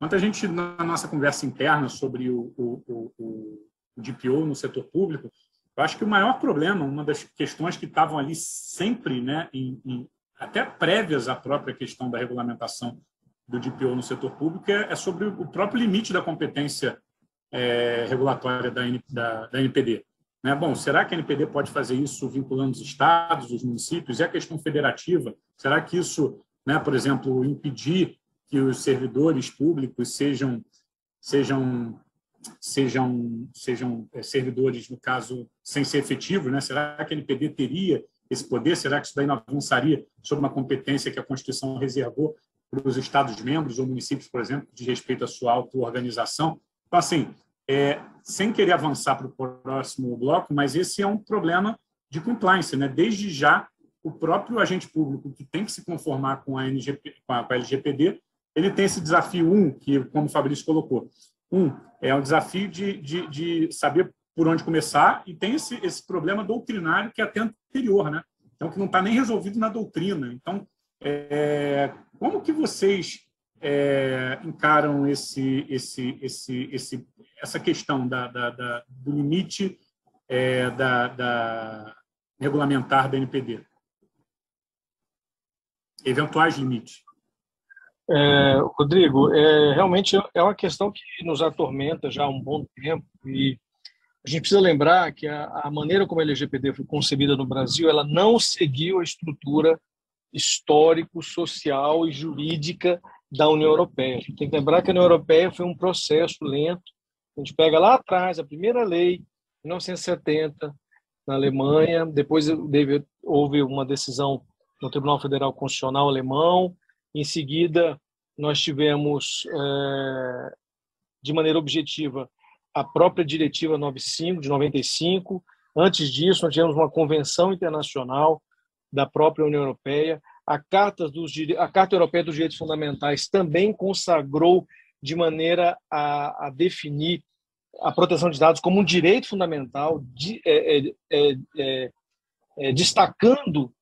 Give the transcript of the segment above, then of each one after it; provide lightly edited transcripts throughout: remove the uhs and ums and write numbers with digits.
Ontem a gente, na nossa conversa interna sobre o DPO no setor público, eu acho que o maior problema, uma das questões que estavam ali sempre, né, até prévias à própria questão da regulamentação do DPO no setor público, é sobre o próprio limite da competência regulatória da NPD. Né? Bom, será que a NPD pode fazer isso vinculando os estados, os municípios? E a questão federativa? Será que isso, né, por exemplo, impedir que os servidores públicos sejam servidores, no caso, sem ser efetivos, né? Será que a NPD teria esse poder? Será que isso daí não avançaria sobre uma competência que a Constituição reservou para os Estados-membros ou municípios, por exemplo, de respeito à sua auto-organização? Então, assim, sem querer avançar para o próximo bloco, mas esse é um problema de compliance, né? Desde já, o próprio agente público que tem que se conformar com a LGPD, ele tem esse desafio, que, como o Fabrício colocou, é um desafio de saber por onde começar, e tem esse problema doutrinário que é até anterior, né? Então, que não está nem resolvido na doutrina. Então, como que vocês encaram essa questão do limite regulamentar da NPD? Eventuais limites. Rodrigo, realmente é uma questão que nos atormenta já há um bom tempo, e a gente precisa lembrar que a maneira como a LGPD foi concebida no Brasil, ela não seguiu a estrutura histórico, social e jurídica da União Europeia. A gente tem que lembrar que a União Europeia foi um processo lento. A gente pega lá atrás a primeira lei, em 1970, na Alemanha, depois houve uma decisão no Tribunal Federal Constitucional alemão. Em seguida, nós tivemos, de maneira objetiva, a própria Diretiva 95, de 95. Antes disso, nós tivemos uma convenção internacional da própria União Europeia. A Carta Europeia dos Direitos Fundamentais também consagrou de maneira a definir a proteção de dados como um direito fundamental, destacando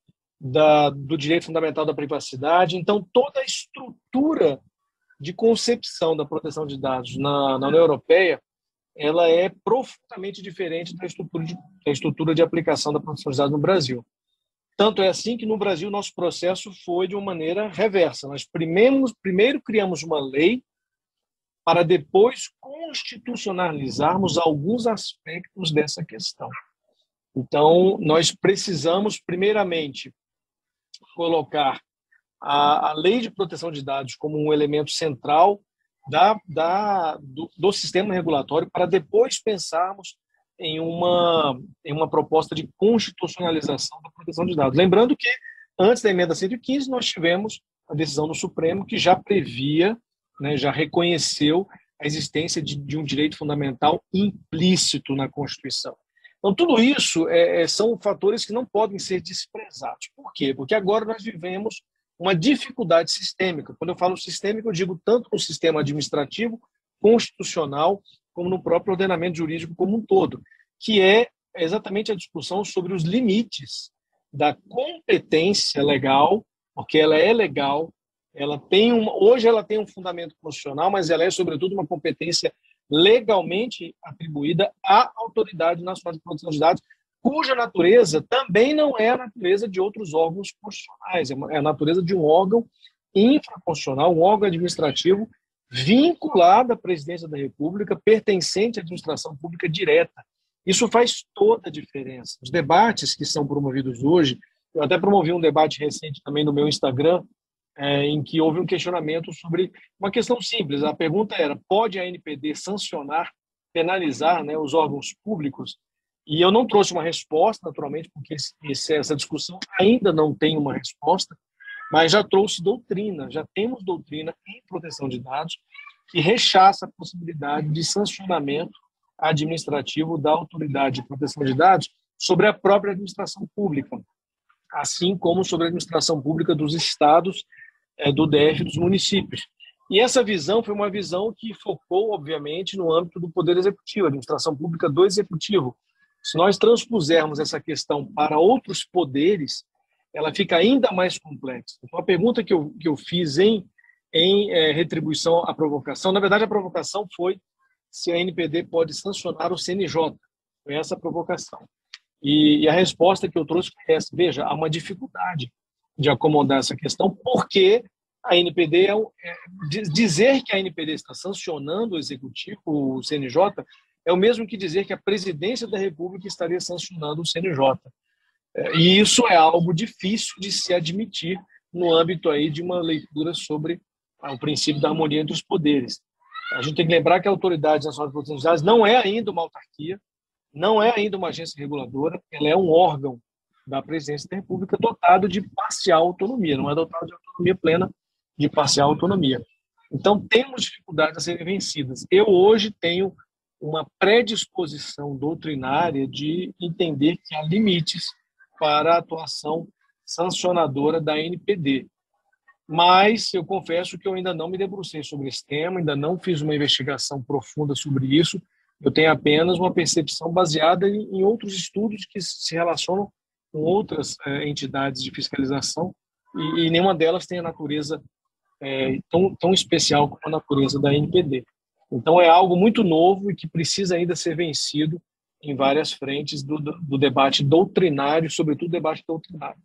do direito fundamental da privacidade. Então, toda a estrutura de concepção da proteção de dados na União Europeia, ela é profundamente diferente da estrutura de aplicação da proteção de dados no Brasil. Tanto é assim que no Brasil nosso processo foi de uma maneira reversa. Nós primeiro criamos uma lei para depois constitucionalizarmos alguns aspectos dessa questão. Então, nós precisamos, primeiramente, colocar a lei de proteção de dados como um elemento central do sistema regulatório, para depois pensarmos em uma proposta de constitucionalização da proteção de dados. Lembrando que, antes da emenda 115, nós tivemos a decisão do Supremo que já previa, né, já reconheceu a existência de um direito fundamental implícito na Constituição. Então, tudo isso são fatores que não podem ser desprezados. Por quê? Porque agora nós vivemos uma dificuldade sistêmica. Quando eu falo sistêmica, eu digo tanto no sistema administrativo, constitucional, como no próprio ordenamento jurídico como um todo, que é exatamente a discussão sobre os limites da competência legal, porque ela é legal, hoje ela tem um fundamento constitucional, mas ela é, sobretudo, uma competência legalmente atribuída à Autoridade Nacional de Proteção de Dados, cuja natureza também não é a natureza de outros órgãos constitucionais, é a natureza de um órgão infraconstitucional, um órgão administrativo vinculado à Presidência da República, pertencente à administração pública direta. Isso faz toda a diferença. Os debates que são promovidos hoje, eu até promovi um debate recente também no meu Instagram, em que houve um questionamento sobre uma questão simples. A pergunta era: pode a NPD sancionar, penalizar, né, os órgãos públicos? E eu não trouxe uma resposta, naturalmente, porque essa discussão ainda não tem uma resposta, mas já trouxe doutrina, já temos doutrina em proteção de dados que rechaça a possibilidade de sancionamento administrativo da Autoridade de Proteção de Dados sobre a própria administração pública, assim como sobre a administração pública dos estados, do DF, dos municípios. E essa visão foi uma visão que focou, obviamente, no âmbito do Poder Executivo, a administração pública do Executivo. Se nós transpusermos essa questão para outros poderes, ela fica ainda mais complexa. Então, a pergunta que eu fiz em em retribuição à provocação. Na verdade, a provocação foi se a NPD pode sancionar o CNJ. Foi essa a provocação. E a resposta que eu trouxe foi essa. Veja, há uma dificuldade de acomodar essa questão, porque a NPD dizer que a NPD está sancionando o Executivo, o CNJ, é o mesmo que dizer que a Presidência da República estaria sancionando o CNJ. E isso é algo difícil de se admitir no âmbito aí de uma leitura sobre o princípio da harmonia entre os poderes. A gente tem que lembrar que a Autoridade Nacional de Proteção de Dados não é ainda uma autarquia, não é ainda uma agência reguladora, ela é um órgão da Presidência da República dotado de parcial autonomia, não é dotado de autonomia plena, de parcial autonomia. Então, temos dificuldades a serem vencidas. Eu hoje tenho uma predisposição doutrinária de entender que há limites para a atuação sancionadora da NPD. Mas eu confesso que eu ainda não me debrucei sobre esse tema, ainda não fiz uma investigação profunda sobre isso. Eu tenho apenas uma percepção baseada em outros estudos que se relacionam com outras entidades de fiscalização e nenhuma delas tem a natureza tão especial como a natureza da NPD. Então é algo muito novo e que precisa ainda ser vencido em várias frentes do debate doutrinário, sobretudo debate doutrinário.